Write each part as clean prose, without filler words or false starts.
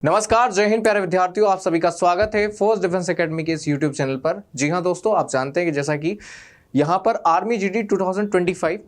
नमस्कार, जय हिंद प्यारे विद्यार्थियों, आप सभी का स्वागत है फोर्स डिफेंस एकेडमी के इस यूट्यूब चैनल पर। जी हां दोस्तों, आप जानते हैं कि जैसा कि यहां पर आर्मी जीडी 2025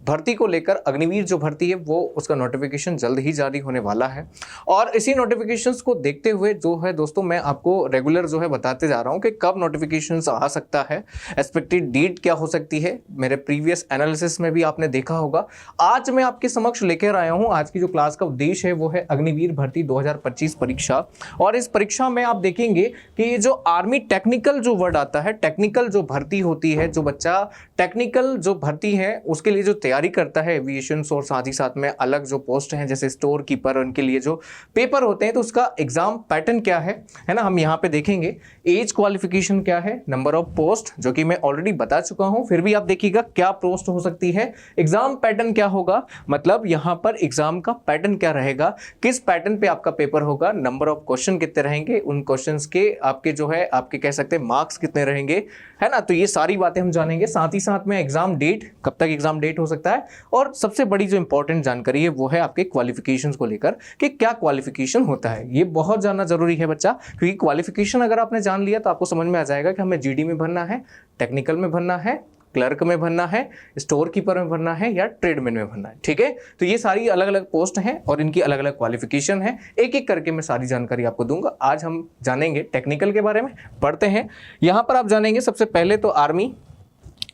भर्ती को लेकर अग्निवीर जो भर्ती है वो उसका नोटिफिकेशन जल्द ही जारी होने वाला है। और इसी नोटिफिकेशंस को देखते हुए जो है दोस्तों मैं आपको रेगुलर जो है बताते जा रहा हूं कि कब नोटिफिकेशंस आ सकता है, एक्सपेक्टेड डेट क्या हो सकती है। मेरे प्रीवियस एनालिसिस में भी आपने देखा होगा। आज मैं आपके समक्ष लेकर आया हूं, आज की जो क्लास का उद्देश्य है वो है अग्निवीर भर्ती 2025 परीक्षा। और इस परीक्षा में आप देखेंगे कि ये जो आर्मी टेक्निकल जो वर्ड आता है, टेक्निकल जो भर्ती होती है, जो बच्चा टेक्निकल जो भर्ती है उसके लिए जो तैयारी करता है एविएशन और साथ ही साथ में अलग जो पोस्ट हैं जैसे स्टोर कीपर, उनके लिए जो पेपर होते हैं तो उसका एग्जाम पैटर्न क्या है ना, हम यहाँ पे देखेंगे। एज क्वालिफिकेशन क्या है, नंबर ऑफ पोस्ट जो कि मैं ऑलरेडी बता चुका हूं, फिर भी आप देखिएगा क्या पोस्ट हो सकती है, एग्जाम पैटर्न क्या होगा, मतलब यहाँ पर एग्जाम का पैटर्न क्या रहेगा, किस पैटर्न पे आपका पेपर होगा, नंबर ऑफ क्वेश्चन कितने रहेंगे, उन क्वेश्चंस के आपके जो है आपके कह सकते हैं मार्क्स कितने रहेंगे, है ना। तो ये सारी बातें हम जानेंगे। साथ ही साथ में एग्जाम डेट, कब तक एग्जाम डेट हो सकता है, और सबसे बड़ी जो इंपॉर्टेंट जानकारी है वो है आपके क्वालिफिकेशंस को लेकर कि क्या क्वालिफिकेशन होता है। ये बहुत जानना जरूरी है बच्चा, क्योंकि क्वालिफिकेशन अगर आपने जान लिया तो आपको समझ में आ जाएगा कि हमें जीडी में भरना है, टेक्निकल में भरना है, क्लर्क में भरना है, स्टोर कीपर में भरना है या ट्रेडमैन में भरना है। ठीक है, तो ये सारी अलग अलग पोस्ट हैं और इनकी अलग अलग क्वालिफिकेशन है। एक एक करके मैं सारी जानकारी आपको दूंगा। आज हम जानेंगे टेक्निकल के बारे में, पढ़ते हैं। यहां पर आप जानेंगे सबसे पहले तो आर्मी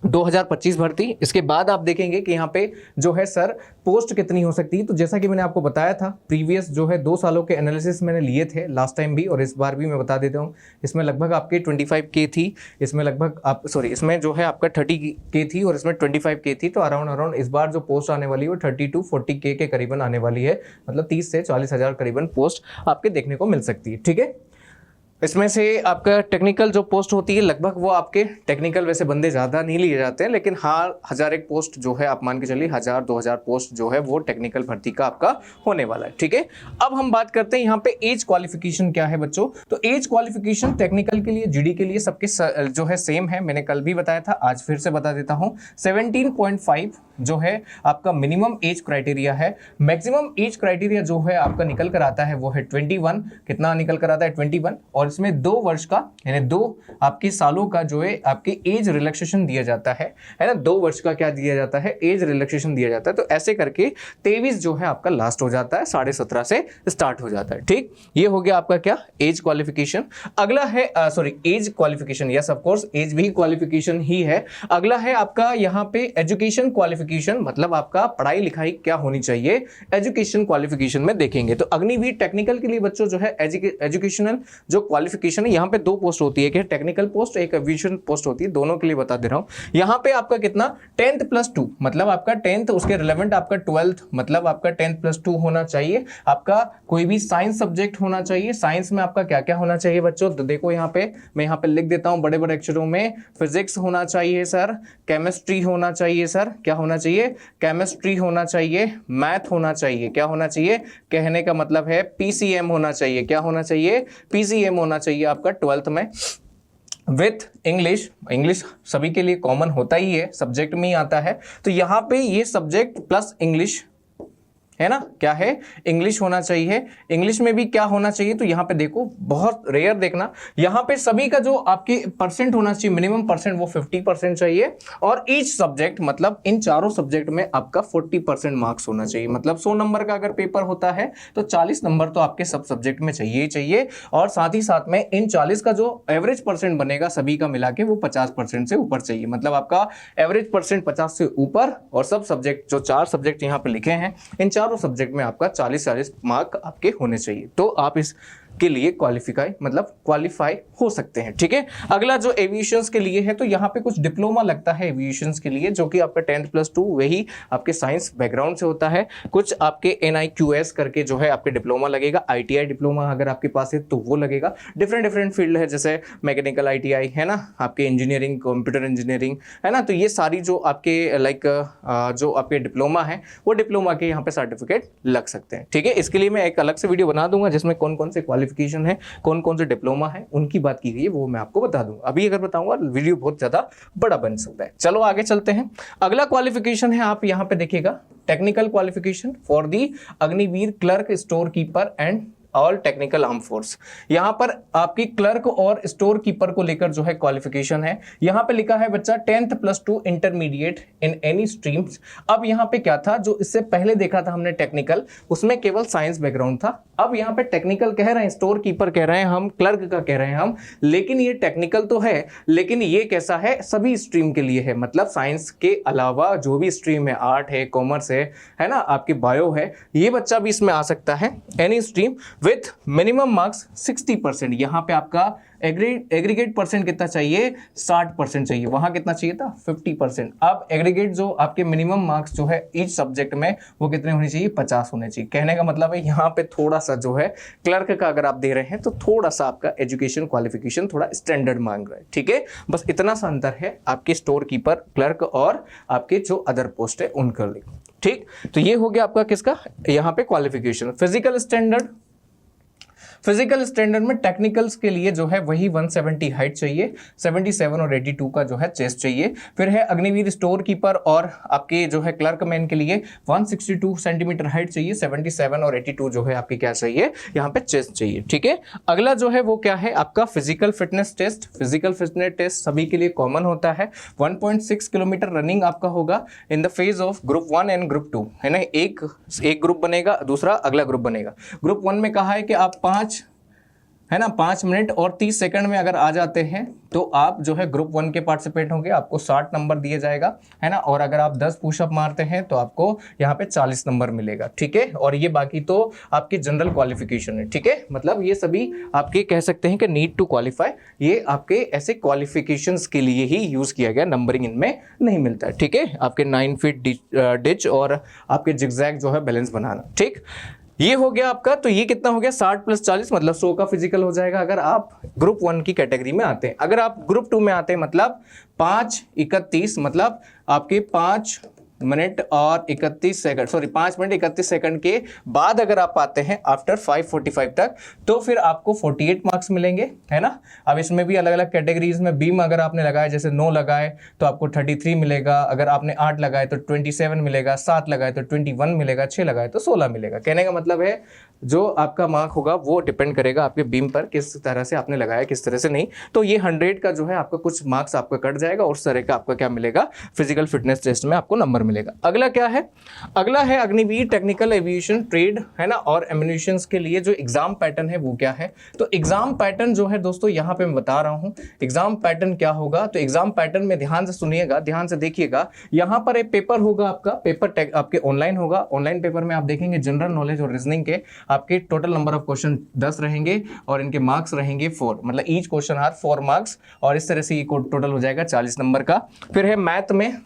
2025 भर्ती, इसके बाद आप देखेंगे कि यहाँ पे जो है सर पोस्ट कितनी हो सकती है। तो जैसा कि मैंने आपको बताया था, प्रीवियस जो है 2 सालों के एनालिसिस मैंने लिए थे लास्ट टाइम भी और इस बार भी मैं बता देता हूँ। इसमें लगभग आपके 25K थी, इसमें लगभग इसमें जो है आपका 30K थी और इसमें 25K थी। तो अराउंड इस बार जो पोस्ट आने वाली है वो 30 to 40K के करीबन आने वाली है, मतलब 30 से 40 हज़ार करीबन पोस्ट आपके देखने को मिल सकती है। ठीक है, इसमें से आपका टेक्निकल जो पोस्ट होती है लगभग वो आपके टेक्निकल वैसे बंदे ज़्यादा नहीं लिए जाते हैं, लेकिन हाँ 1001 पोस्ट जो है आप मान के चलिए 1000-2000 पोस्ट जो है वो टेक्निकल भर्ती का आपका होने वाला है। ठीक है, अब हम बात करते हैं यहाँ पे एज क्वालिफिकेशन क्या है बच्चों। तो एज क्वालिफिकेशन टेक्निकल के लिए, जीडी के लिए सबके जो है सेम है। मैंने कल भी बताया था, आज फिर से बता देता हूँ। 17.5 जो है आपका मिनिमम एज क्राइटेरिया है। मैक्सिमम एज क्राइटेरिया जो है आपका निकल कर आता है वो है 21। कितना निकल कर आता है? 21। और इसमें 2 वर्ष का यानी 2 आपके सालों का जो है आपके एज रिलैक्सेशन दिया जाता है ना। 2 वर्ष का क्या दिया जाता है? एज रिलैक्सेशन दिया जाता है। तो ऐसे करके 23 जो है आपका लास्ट हो जाता है, 17.5 से स्टार्ट हो जाता है। ठीक, ये हो गया आपका क्या, एज क्वालिफिकेशन। अगला है age qualification, yes of course age भी क्वालिफिकेशन ही है। अगला है आपका यहाँ पे एजुकेशन क्वालिफिकेशन, मतलब आपका पढ़ाई लिखाई क्या होनी चाहिए, एजुकेशन क्वालिफिकेशन में देखेंगे। तो अग्निवीर टेक्निकल के लिए बच्चों जो है एजुकेशनल जो क्वालिफिकेशन है, यहाँ पे 2 पोस्ट होती है, एक टेक्निकल पोस्ट, एक एविएशन पोस्ट होती है, दोनों के लिए बता दे रहा हूं। यहाँ पे आपका कितना 10th + 2, मतलब आपका 10th उसके रिलेवेंट आपका 12th, मतलब आपका 10th + 2 होना चाहिए। आपका कोई भी साइंस सब्जेक्ट होना चाहिए। साइंस में आपका क्या क्या होना चाहिए बच्चों, तो देखो यहाँ पे मैं यहाँ पे लिख देता हूँ बड़े बड़े अक्षरों में। फिजिक्स होना चाहिए सर, केमिस्ट्री होना चाहिए सर, क्या होना चाहिए, केमिस्ट्री होना चाहिए, मैथ होना चाहिए, क्या होना चाहिए, कहने का मतलब है पीसीएम होना चाहिए, क्या होना चाहिए, पीसीएम होना चाहिए आपका 12th में। विथ इंग्लिश, इंग्लिश सभी के लिए कॉमन होता ही है, सब्जेक्ट में ही आता है। तो यहाँ पे ये सब्जेक्ट प्लस इंग्लिश है ना, क्या है, इंग्लिश होना चाहिए। इंग्लिश में भी क्या होना चाहिए, तो यहाँ पे देखो बहुत रेयर देखना, यहाँ पे सभी का जो आपके परसेंट होना चाहिए, मिनिमम परसेंट वो 50% चाहिए। और ईच सब्जेक्ट, मतलब इन चारों सब्जेक्ट में आपका 40% मार्क्स होना चाहिए। मतलब 100 नंबर का अगर पेपर होता है तो 40 नंबर तो आपके सब सब्जेक्ट में चाहिए ही चाहिए। और साथ ही साथ में इन 40 का जो एवरेज परसेंट बनेगा सभी का मिला के वो 50% से ऊपर चाहिए। मतलब आपका एवरेज परसेंट 50 से ऊपर, और सब सब्जेक्ट जो 4 सब्जेक्ट यहाँ पे लिखे हैं इन चारों सब्जेक्ट में आपका 40 मार्क आपके होने चाहिए, तो आप इस के लिए क्वालिफाई हो सकते हैं। ठीक है, अगला जो एविएशंस के लिए है, तो यहाँ पे कुछ डिप्लोमा लगता है एविएशंस के लिए, जो कि आपका 10th + 2 वही आपके साइंस बैकग्राउंड से होता है। कुछ आपके NIQS करके जो है आपके डिप्लोमा लगेगा, ITI डिप्लोमा अगर आपके पास है तो वो लगेगा। डिफरेंट फील्ड है, जैसे मैकेनिकल ITI है ना, आपके इंजीनियरिंग, कंप्यूटर इंजीनियरिंग है ना। तो ये सारी जो आपके जो आपके डिप्लोमा है वो डिप्लोमा के यहाँ पे सर्टिफिकेट लग सकते हैं। ठीक है, इसके लिए मैं एक अलग से वीडियो बना दूंगा जिसमें कौन कौन से क्वालिफिकेशन है, कौन कौन से डिप्लोमा है, उनकी बात की गई है, वो मैं आपको बता दूंगा। अभी अगर बताऊंगा वीडियो बहुत ज्यादा बड़ा बन सकता है। चलो आगे चलते हैं। अगला क्वालिफिकेशन है, आप यहाँ पे देखिएगा, technical qualification for the Agniveer clerk, store keeper and all technical arm force. यहाँ पर आपकी क्लर्क और स्टोर कीपर को लेकर जो है क्वालिफिकेशन है। यहाँ पे लिखा है बच्चा 10th + 2 intermediate in any streams. अब यहाँ पे क्या था, जो इससे पहले देखा था हमने टेक्निकल, उसमें केवल साइंस बैकग्राउंड था। अब यहाँ पे टेक्निकल कह रहे हैं, स्टोर कीपर कह रहे हैं हम, क्लर्क का कह रहे हैं हम, लेकिन ये टेक्निकल तो है, लेकिन ये कैसा है, सभी स्ट्रीम के लिए है। मतलब साइंस के अलावा जो भी स्ट्रीम है, आर्ट है, कॉमर्स है ना, आपकी बायो है, ये बच्चा भी इसमें आ सकता है। Any stream with minimum marks 60%। यहाँ पे आपका एग्रीगेट परसेंट कितना चाहिए, 60% चाहिए, वहां कितना चाहिए था, 50%। अब एग्रीगेट जो आपके मिनिमम मार्क्स जो है ईच सब्जेक्ट में, वो कितने होने चाहिए, 50 होने चाहिए। कहने का मतलब है यहाँ पे थोड़ा सा जो है क्लर्क का अगर आप दे रहे हैं तो थोड़ा सा आपका एजुकेशन क्वालिफिकेशन थोड़ा स्टैंडर्ड मांग रहा है, ठीक है। बस इतना सा अंतर है आपके स्टोर कीपर, क्लर्क और आपके जो अदर पोस्ट है उनका लिए, ठीक। तो ये हो गया आपका किसका, यहाँ पे क्वालिफिकेशन। फिजिकल स्टैंडर्ड में टेक्निकल्स के लिए जो है वही 170 हाइट चाहिए, 77 और 82 का जो है चेस्ट चाहिए। फिर है अग्निवीर स्टोर कीपर और आपके जो है क्लर्क मैन के लिए 162 सेंटीमीटर हाइट चाहिए, 77 और 82 जो है आपकी क्या चाहिए, यहाँ पे चेस्ट चाहिए, ठीक है। अगला जो है वो क्या है आपका physical fitness test. Physical fitness test सभी के लिए कॉमन होता है। 1.6 किलोमीटर रनिंग आपका होगा in the phase of group 1 and group 2, है ना। एक ग्रुप बनेगा, दूसरा अगला ग्रुप बनेगा। ग्रुप 1 में कहा है कि आप 5 मिनट और 30 सेकंड में अगर आ जाते हैं तो आप जो है ग्रुप 1 के पार्टिसिपेट होंगे, आपको 60 नंबर दिए जाएगा, है ना। और अगर आप 10 पुशअप मारते हैं तो आपको यहाँ पे 40 नंबर मिलेगा, ठीक है। और ये बाकी तो आपकी जनरल क्वालिफिकेशन है, ठीक है। मतलब ये सभी आपके कह सकते हैं कि नीड टू क्वालिफाई, ये आपके ऐसे क्वालिफिकेशंस के लिए ही यूज किया गया, नंबरिंग इनमें नहीं मिलता है, ठीक है। आपके 9 फीट डिच और आपके जिगजैग जो है बैलेंस बनाना, ठीक। ये हो गया आपका। तो ये कितना हो गया, 60 + 40 मतलब 100 का फिजिकल हो जाएगा अगर आप ग्रुप 1 की कैटेगरी में आते हैं। अगर आप ग्रुप 2 में आते हैं मतलब 5:31 मतलब आपके 5 मिनट और 31 सेकंड, सॉरी 5 मिनट 31 सेकंड के बाद अगर आप आते हैं आफ्टर 5:45 तक, तो फिर आपको 48 मार्क्स मिलेंगे, है ना। अब इसमें भी अलग अलग कैटेगरीज में बीम अगर आपने लगाए, जैसे 9 लगाए तो आपको 33 मिलेगा, अगर आपने 8 लगाए तो 27 मिलेगा, 7 लगाए तो 21 मिलेगा, 6 लगाए तो 16 मिलेगा। कहने का मतलब है जो आपका मार्क होगा वो डिपेंड करेगा आपके बीम पर, किस तरह से आपने लगाया, किस तरह से नहीं। तो ये 100 का जो है आपका कुछ मार्क्स आपका कट जाएगा और उस तरह का आपका क्या मिलेगा, फिजिकल फिटनेस टेस्ट में आपको नंबर मिलेगा। अगला क्या है, अगला है अग्निवीर टेक्निकल एविएशन ट्रेड, है ना, और एम्युनिशन के लिए जो एग्जाम पैटर्न है वो क्या है। तो एग्जाम पैटर्न जो है दोस्तों यहाँ पे मैं बता रहा हूँ एग्जाम पैटर्न क्या होगा। तो एग्जाम पैटर्न में ध्यान से सुनिएगा, ध्यान से देखिएगा। यहाँ पर एक पेपर होगा आपका, पेपर आपके ऑनलाइन होगा। ऑनलाइन पेपर में आप देखेंगे जनरल नॉलेज और रीजनिंग के आपके टोटल नंबर ऑफ क्वेश्चन 10 रहेंगे और इनके मार्क्स रहेंगे 4, मतलब ईच क्वेश्चन आर 4 मार्क्स, और इस तरह से ये टोटल हो जाएगा 40 नंबर का। फिर है मैथ में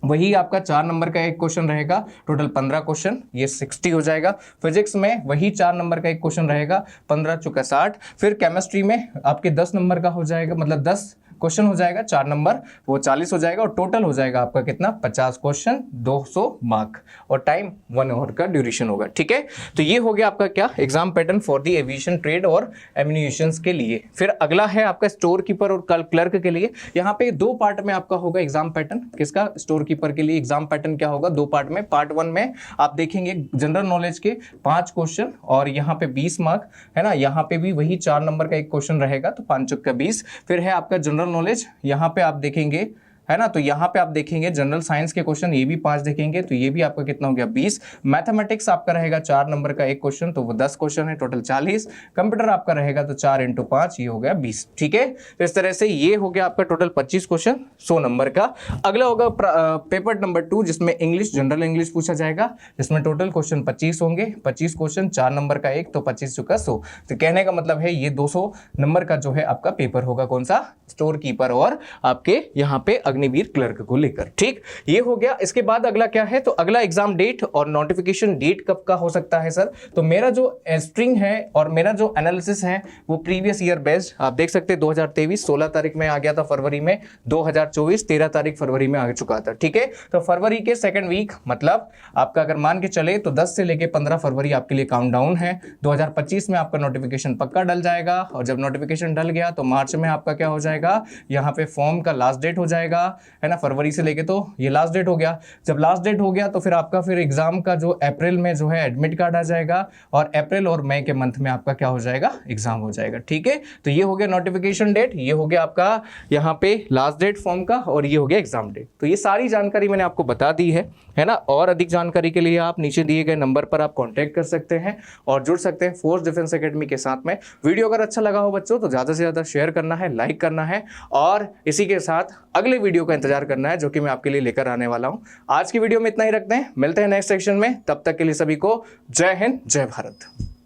वही आपका 4 नंबर का एक क्वेश्चन रहेगा, टोटल 15 क्वेश्चन, ये 60 हो जाएगा। फिजिक्स में वही 4 नंबर का एक क्वेश्चन रहेगा, 15 × 60। फिर केमिस्ट्री में आपके 10 नंबर का हो जाएगा, मतलब 10 क्वेश्चन हो जाएगा, 4 नंबर, वो 40 हो जाएगा और टोटल हो जाएगा आपका कितना, 50 क्वेश्चन, 200 मार्क, और टाइम 1 आवर का ड्यूरेशन होगा, ठीक है। तो ये हो गया आपका क्या, exam pattern for the aviation trade और एम्युनिशन के लिए। फिर अगला है आपका स्टोर कीपर और क्लर्क के लिए। यहाँ पे 2 पार्ट में आपका होगा एग्जाम पैटर्न। किसका, स्टोर कीपर के लिए एग्जाम पैटर्न क्या होगा, 2 पार्ट में। पार्ट 1 में आप देखेंगे जनरल नॉलेज के 5 क्वेश्चन और यहाँ पे 20 मार्क, है ना। यहाँ पे भी वही 4 नंबर का एक क्वेश्चन रहेगा, तो 5 × 20। फिर है आपका जनरल नॉलेज, यहाँ पे आप देखेंगे, है ना। तो यहाँ पे आप देखेंगे जनरल साइंस के क्वेश्चन, ये भी 5 देखेंगे, तो ये भी आपका कितना हो गया, 20। मैथमेटिक्स आपका रहेगा 4 नंबर का एक क्वेश्चन, तो वो 10 क्वेश्चन है, टोटल 40। कंप्यूटर आपका रहेगा तो 4 × 5, ये हो गया 20, ठीक है। तो इस तरह से ये हो गया आपका टोटल 25 क्वेश्चन 100 नंबर का। अगला होगा पेपर नंबर 2, जिसमें इंग्लिश, जनरल इंग्लिश पूछा जाएगा, जिसमें टोटल क्वेश्चन 25 होंगे। 25 क्वेश्चन, 4 नंबर का एक, तो 25 × 100। तो कहने का मतलब है ये 200 नंबर का जो है आपका पेपर होगा, कौन सा, स्टोर कीपर और आपके यहाँ पे अग्निवीर क्लर्क को लेकर, ठीक। ये हो गया। इसके बाद अगला क्या है, तो अगला एग्जाम डेट और नोटिफिकेशन डेट कब का हो सकता है सर। तो मेरा जो स्ट्रिंग है और मेरा जो एनालिसिस है वो प्रीवियस ईयर बेस्ड, आप देख सकते हैं 2023 16 तारीख में आ गया था फरवरी में, 2024 13 तारीख फरवरी में आ चुका था, ठीक है। तो फरवरी के सेकंड वीक, मतलब आपका अगर मान के चले तो 10 से लेके 15 फरवरी आपके लिए काउंटडाउन है। 2025 में आपका नोटिफिकेशन पक्का डल जाएगा, और जब नोटिफिकेशन डल गया तो मार्च में आपका क्या हो जाएगा, यहाँ पे फॉर्म का लास्ट डेट हो जाएगा, है ना, फरवरी से लेके तो ये लास्ट डेट हो गया। जब लास्ट डेट हो गया तो फिर आपका फिर एग्जाम का जो अप्रैल में जो है एडमिट कार्ड आ जाएगा और अप्रैल और मई के मंथ में आपका क्या हो जाएगा, एग्जाम हो जाएगा। ठीक है, तो ये हो गया नोटिफिकेशन डेट, ये हो गया आपका यहाँ पे लास्ट डेट फॉर्म का, और ये हो गया एग्जाम डेट। तो ये सारी जानकारी मैंने आपको बता दी है ना। और अधिक जानकारी के लिए आप नीचे दिए गए नंबर पर आप कांटेक्ट कर सकते हैं और जुड़ सकते हैं फोर्स डिफेंस एकेडमी के साथ में। वीडियो अगर अच्छा लगा हो बच्चों तो ज़्यादा से ज़्यादा शेयर करना है, लाइक करना है, और इसी के साथ अगले वीडियो का इंतजार करना है जो कि मैं आपके लिए लेकर आने वाला हूं। आज की वीडियो में इतना ही रखते हैं, मिलते हैं नेक्स्ट सेक्शन में। तब तक के लिए सभी को जय हिंद, जय भारत।